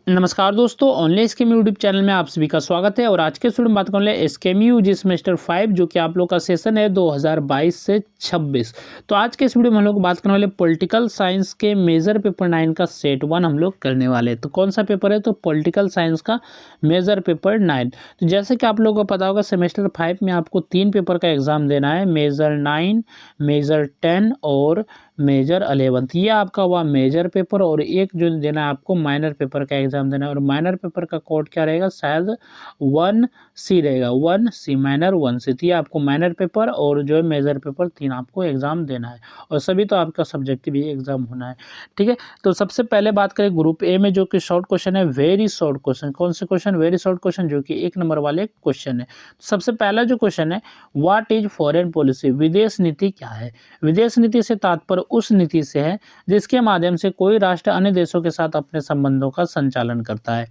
नमस्कार दोस्तों, online scheme YouTube channel में आप सभी का स्वागत है। और आज के स्टूडेंट बात करने वाले स्कीम यूजी सेमेस्टर 5 जो कि आप लोग का सेशन है 2022 से 26। तो आज के इस वीडियो में हम लोग बात करने वाले पॉलिटिकल साइंस के मेजर पेपर 9 का सेट 1 हम लोग करने वाले हैं। तो कौन सा पेपर है? तो पॉलिटिकल साइंस का मेजर पेपर 9। तो जैसे कि आप लोगों को पता होगा, सेमेस्टर 5 में आपको 3 पेपर का एग्जाम देना है, मेजर 9, मेजर 10 और मेजर 11। ये आपका हुआ मेजर पेपर, और एक जो देना है आपको माइनर पेपर का एग्जाम देना है। और माइनर पेपर का कोड क्या रहेगा? शायद 1C रहेगा, 1C माइनर 1C। तो ये आपको माइनर पेपर और जो है मेजर पेपर 3 आपको एग्जाम देना है, और सभी तो आपका सब्जेक्टिव भी एग्जाम होना है। ठीक है, तो सबसे पहले बात करें ग्रुप ए में, जो कि शॉर्ट क्वेश्चन है, वेरी शॉर्ट क्वेश्चन। कौन से क्वेश्चन? वेरी शॉर्ट क्वेश्चन, जो कि 1 नंबर वाले क्वेश्चन है। सबसे पहला जो क्वेश्चन है, व्हाट इज फॉरेन पॉलिसी? विदेश नीति क्या है? विदेश नीति से तात्पर्य उस नीति से है जिसके माध्यम से कोई राष्ट्र अन्य देशों के साथ अपने संबंधों का संचालन करता है।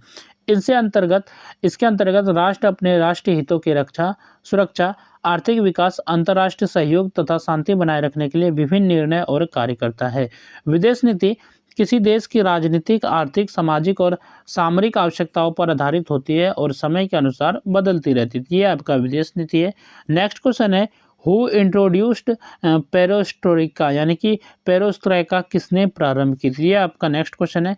इसके अंतर्गत राष्ट्र अपने राष्ट्रीय हितों की रक्षा, सुरक्षा, आर्थिक विकास, अंतर्राष्ट्रीय सहयोग तथा शांति बनाए रखने के लिए विभिन्न निर्णय और कार्य करता है। विदेश नीति किसी देश की राजनीतिक, आर्थिक, सामाजिक और सामरिक आवश्यकताओं पर आधारित होती है और समय के अनुसार बदलती रहती है। ये आपका विदेश नीति है। नेक्स्ट क्वेश्चन है, हु इंट्रोड्यूस्ड पेरोस्ट्रोइका, यानी कि पेरोस्ट्रोइका किसने प्रारंभ की थी? ये आपका नेक्स्ट क्वेश्चन है।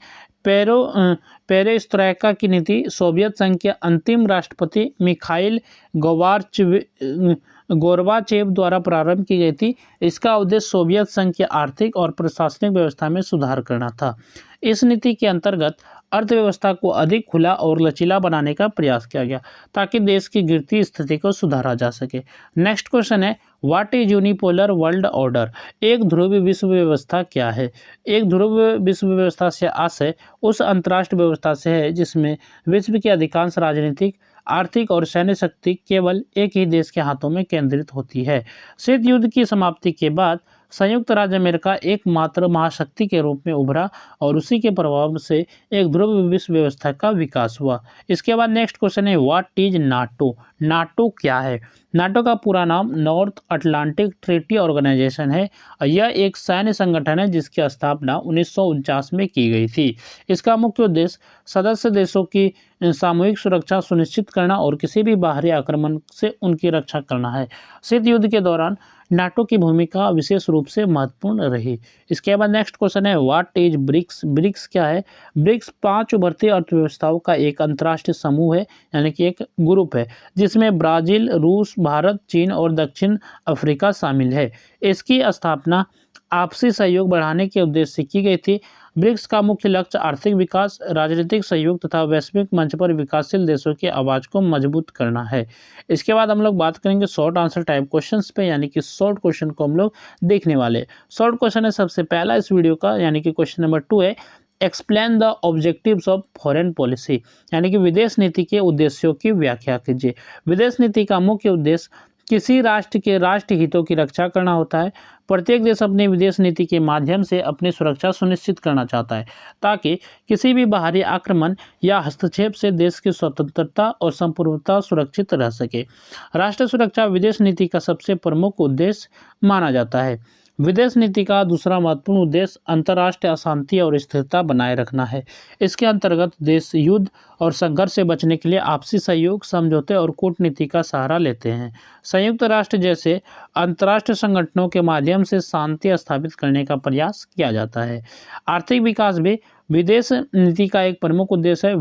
पेरेस्ट्रोइका की नीति सोवियत संघ के अंतिम राष्ट्रपति मिखाइल गोर्बाचेव द्वारा प्रारंभ की गई थी। इसका उद्देश्य सोवियत संघ की आर्थिक और प्रशासनिक व्यवस्था में सुधार करना था। इस नीति के अंतर्गत अर्थव्यवस्था को अधिक खुला और लचीला बनाने का प्रयास किया गया, ताकि देश की गिरती स्थिति को सुधारा जा सके। नेक्स्ट क्वेश्चन है, what is unipolar world order? एक ध्रुवीय विश्व व्यवस्था क्या है? एक ध्रुवीय विश्व व्यवस्था से आशय उस अंतर्राष्ट्रीय व्यवस्था से है जिसमें विश्व की अधिकांश राजनीतिक, आर्थिक और सैन्य शक्ति केवल एक ही देश के हाथों में केंद्रित होती है। शीत युद्ध की समाप्ति के बाद संयुक्त राज्य अमेरिका एकमात्र महाशक्ति के रूप में उभरा, और उसी के प्रभाव से एक ध्रुव विश्व व्यवस्था का विकास हुआ। इसके बाद नेक्स्ट क्वेश्चन है, व्हाट इज नाटो? नाटो क्या है? नाटो का पूरा नाम नॉर्थ अटलांटिक ट्रीटी ऑर्गेनाइजेशन है। यह एक सैन्य संगठन है जिसकी स्थापना 1949 में की गई थी। इसका मुख्य उद्देश्य सदस्य देशों की सामूहिक सुरक्षा सुनिश्चित करना और किसी भी बाहरी आक्रमण से उनकी रक्षा करना है। शीत युद्ध के दौरान नाटो की भूमिका विशेष रूप से महत्वपूर्ण रही। इसके बाद नेक्स्ट क्वेश्चन है, व्हाट इज ब्रिक्स? ब्रिक्स क्या है? ब्रिक्स 5 उभरती अर्थव्यवस्थाओं का एक अंतर्राष्ट्रीय समूह है, यानी कि एक ग्रुप है, जिसमें ब्राजील, रूस, भारत, चीन और दक्षिण अफ्रीका शामिल है। इसकी स्थापना आपसी सहयोग बढ़ाने के उद्देश्य से की गई थी। ब्रिक्स का मुख्य लक्ष्य आर्थिक विकास, राजनीतिक सहयोग तथा वैश्विक मंच पर विकासशील देशों की आवाज को मजबूत करना है। इसके बाद हम लोग बात करेंगे शॉर्ट आंसर टाइप क्वेश्चंस पे, यानी कि शॉर्ट क्वेश्चन को हम लोग देखने वाले। शॉर्ट क्वेश्चन है सबसे पहला इस वीडियो का, यानी कि क्वेश्चन नंबर 2 है, explain the objectives of foreign policy, यानी कि विदेश नीति के उद्देश्यों की व्याख्या कीजिए। विदेश नीति का मुख्य उद्देश्य किसी राष्ट्र के राष्ट्रीय हितों की रक्षा करना होता है। प्रत्येक देश अपनी विदेश नीति के माध्यम से अपनी सुरक्षा सुनिश्चित करना चाहता है, ताकि किसी भी बाहरी आक्रमण या हस्तक्षेप से देश की स्वतंत्रता और संप्रभुता सुरक्षित रह सके। राष्ट्र सुरक्षा विदेश नीति का सबसे प्रमुख उद्देश्य माना जाता है। विदेश नीति का दूसरा महत्वपूर्ण उद्देश्य अंतर्राष्ट्रीय शांति और स्थिरता बनाए रखना है। इसके अंतर्गत देश युद्ध और संघर्ष से बचने के लिए आपसी सहयोग, समझौते और कूटनीति का सहारा लेते हैं। संयुक्त राष्ट्र जैसे अंतर्राष्ट्रीय संगठनों के माध्यम से शांति स्थापित करने का प्रयास किया जाता है। आर्थिक विकास भी विदेश नीति का एक प्रमुख उद्देश्य है।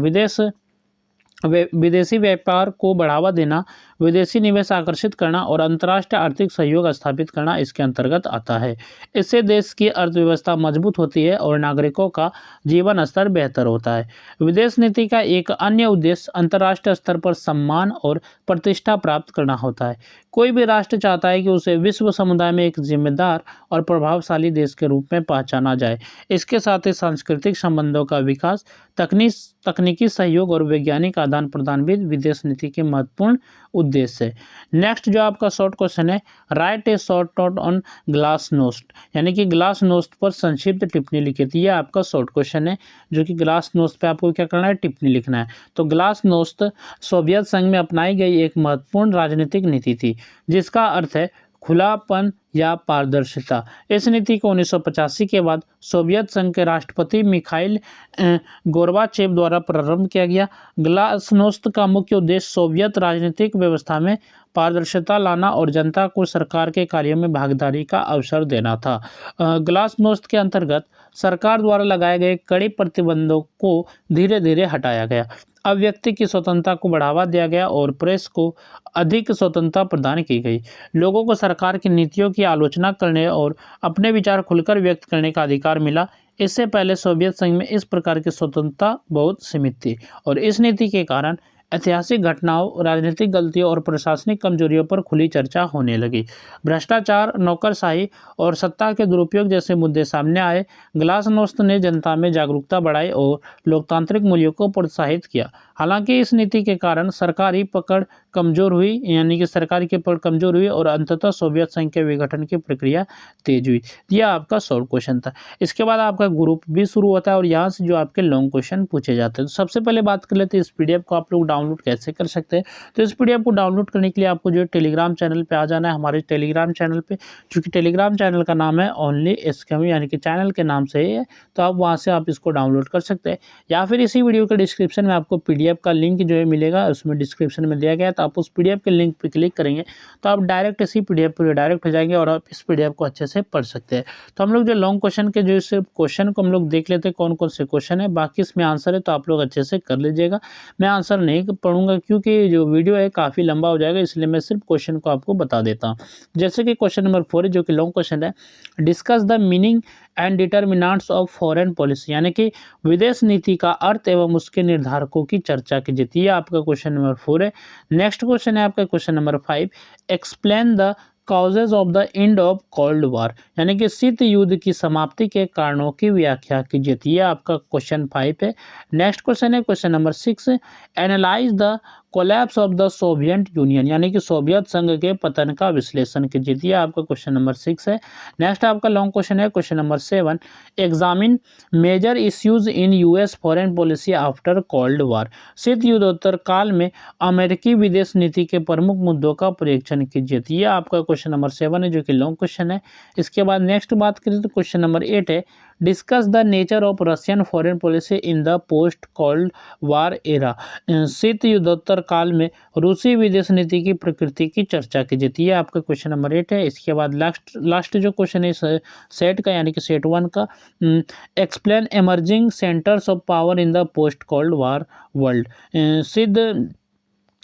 विदेशी व्यापार को बढ़ावा देना, विदेशी निवेश आकर्षित करना और अंतर्राष्ट्रीय आर्थिक सहयोग स्थापित करना इसके अंतर्गत आता है। इससे देश की अर्थव्यवस्था मजबूत होती है और नागरिकों का जीवन स्तर बेहतर होता है। विदेश नीति का एक अन्य उद्देश्य अंतर्राष्ट्रीय स्तर पर सम्मान और प्रतिष्ठा प्राप्त करना होता है। कोई भी राष्ट्र चाहता है कि उसे विश्व समुदाय में एक जिम्मेदार और प्रभावशाली देश के रूप में पहचाना जाए। इसके साथ ही सांस्कृतिक संबंधों का विकास, तकनीकी सहयोग और वैज्ञानिक आदान प्रदान भी विदेश नीति के महत्वपूर्ण उद्देश्य है। नेक्स्ट जो आपका शॉर्ट क्वेश्चन है, right A short note on glasnost, यानी कि ग्लासनोस्ट पर संक्षिप्त टिप्पणी लिखी थी। यह आपका शॉर्ट क्वेश्चन है, जो कि ग्लासनोस्ट पे आपको क्या करना है? टिप्पणी लिखना है। तो ग्लासनोस्ट सोवियत संघ में अपनाई गई एक महत्वपूर्ण राजनीतिक नीति थी, जिसका अर्थ है खुलापन या पारदर्शिता। इस नीति को 1985 के बाद सोवियत संघ के राष्ट्रपति मिखाइल गोर्बाचेव द्वारा प्रारंभ किया गया। ग्लासनोस्त का मुख्य उद्देश्य सोवियत राजनीतिक व्यवस्था में पारदर्शिता लाना और जनता को सरकार के कार्यों में भागीदारी का अवसर देना था। ग्लासनोस्त के अंतर्गत सरकार द्वारा लगाए गए कड़े प्रतिबंधों को धीरे धीरे हटाया गया। अब व्यक्ति की स्वतंत्रता को बढ़ावा दिया गया और प्रेस को अधिक स्वतंत्रता प्रदान की गई। लोगों को सरकार की नीतियों की आलोचना करने और अपने विचार खुलकर व्यक्त करने का अधिकार मिला। इससे पहले सोवियत संघ में इस प्रकार की स्वतंत्रता बहुत सीमित थी और इस नीति के कारण ऐतिहासिक घटनाओं, राजनीतिक गलतियों और प्रशासनिक कमजोरियों पर खुली चर्चा होने लगी। भ्रष्टाचार, नौकरशाही और सत्ता के दुरुपयोग जैसे मुद्दे सामने आए। ग्लासनोस्त ने जनता में जागरूकता बढ़ाई और लोकतांत्रिक मूल्यों को प्रोत्साहित किया। हालांकि इस नीति के कारण सरकारी पकड़ कमजोर हुई, यानी कि सरकार की पकड़ कमजोर हुई और अंततः सोवियत संघ के विघटन की प्रक्रिया तेज हुई। यह आपका शॉर्ट क्वेश्चन था। इसके बाद आपका ग्रुप भी शुरू होता है और यहाँ से जो आपके लॉन्ग क्वेश्चन पूछे जाते हैं। तो सबसे पहले बात कर लेते हैं इस पीडीएफ को आप लोग डाउनलोड कैसे कर सकते हैं। तो इस पीडीएफ को डाउनलोड करने के लिए आपको जो टेलीग्राम चैनल पे आ जाना है, हमारे टेलीग्राम चैनल पे, क्योंकि टेलीग्राम चैनल का नाम है ओनली एसकेएम, यानी कि चैनल के नाम से ही है। तो आप वहाँ से आप इसको डाउनलोड कर सकते हैं या फिर इसी वीडियो के डिस्क्रिप्शन में आपको पीडीएफ का लिंक जो है मिलेगा, उसमें डिस्क्रिप्शन में दिया गया है। तो आप उस पीडीएफ के लिंक पर क्लिक करेंगे तो आप डायरेक्ट इसी पीडीएफ पर डायरेक्ट हो जाएंगे और आप इस पीडीएफ को अच्छे से पढ़ सकते हैं। तो हम लोग जो लॉन्ग क्वेश्चन के जो सिर्फ क्वेश्चन को हम लोग देख लेते हैं कौन कौन से क्वेश्चन है, बाकी इसमें आंसर है तो आप लोग अच्छे से कर लीजिएगा। मैं आंसर नहीं पढ़ूंगा क्योंकि जो वीडियो है काफ़ी लंबा हो जाएगा, इसलिए मैं सिर्फ क्वेश्चन को आपको बता देता हूँ। जैसे कि क्वेश्चन नंबर 4 है जो कि लॉन्ग क्वेश्चन है, discuss the meaning and determinants of foreign policy, यानी कि विदेश नीति का अर्थ एवं उसके निर्धारकों की चर्चा कीजिए। ये आपका क्वेश्चन नंबर 4 है। नेक्स्ट क्वेश्चन है आपका question number 5, explain the causes of the end of cold war, यानी कि शीत युद्ध की समाप्ति के कारणों की व्याख्या कीजिए। ये आपका क्वेश्चन 5 है। नेक्स्ट क्वेश्चन है question number 6, analyse the collapse of the Soviet union, यानी कि सोवियत संघ के पतन का विश्लेषण कीजिए। ये आपका क्वेश्चन नंबर 6 है। नेक्स्ट आपका लॉन्ग क्वेश्चन है question number 7, examine major issues in US foreign policy after cold war, शीत युद्धोत्तर काल में अमेरिकी विदेश नीति के प्रमुख मुद्दों का परीक्षण कीजिए। ये आपका क्वेश्चन नंबर 7 है जो कि लॉन्ग क्वेश्चन है। इसके बाद नेक्स्ट बात करें तो क्वेश्चन नंबर 8 है, discuss the nature of Russian foreign policy in the post cold war era, शीत युद्धोत्तर काल में रूसी विदेश नीति की प्रकृति की चर्चा कीजिए। ये आपका क्वेश्चन नंबर 8 है। इसके बाद लास्ट जो क्वेश्चन है सेट का, यानी कि सेट 1 का, explain emerging centres of power in the post cold war world,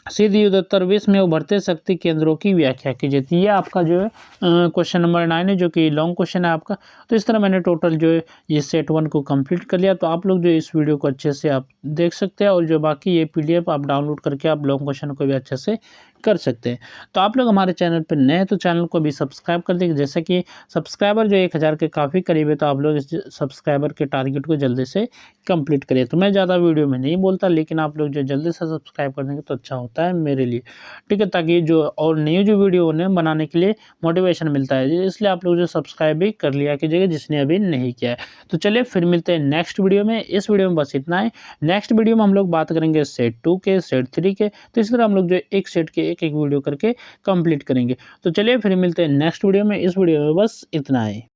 शीत युद्धोत्तर विश्व में उभरते शक्ति केंद्रों की व्याख्या कीजिए। ये आपका जो है क्वेश्चन नंबर 9 है जो कि लॉन्ग क्वेश्चन है आपका। तो इस तरह मैंने टोटल जो है ये सेट 1 को कंप्लीट कर लिया। तो आप लोग जो इस वीडियो को अच्छे से आप देख सकते हैं और जो बाकी ये पीडीएफ आप डाउनलोड करके आप लॉन्ग क्वेश्चन को भी अच्छे से कर सकते हैं। तो आप लोग हमारे चैनल पर नए हैं तो चैनल को भी सब्सक्राइब कर दीजिए। जैसे कि सब्सक्राइबर जो 1000 के काफ़ी करीब है, तो आप लोग इस सब्सक्राइबर के टारगेट को जल्दी से कंप्लीट करिए। तो मैं ज़्यादा वीडियो में नहीं बोलता, लेकिन आप लोग जो जल्दी से सब्सक्राइब कर देंगे तो अच्छा होता है मेरे लिए, ठीक है, ताकि जो और नई जो वीडियो उन्हें बनाने के लिए मोटिवेशन मिलता है। इसलिए आप लोग जो सब्सक्राइब भी कर लिया कीजिएगा जिसने अभी नहीं किया है। तो चलिए फिर मिलते हैं नेक्स्ट वीडियो में। इस वीडियो में बस इतना है। नेक्स्ट वीडियो में हम लोग बात करेंगे सेट 2 के, सेट 3 के। तो इस तरह हम लोग जो एक सेट के एक वीडियो करके कंप्लीट करेंगे। तो चलिए फिर मिलते हैं नेक्स्ट वीडियो में। इस वीडियो में बस इतना है।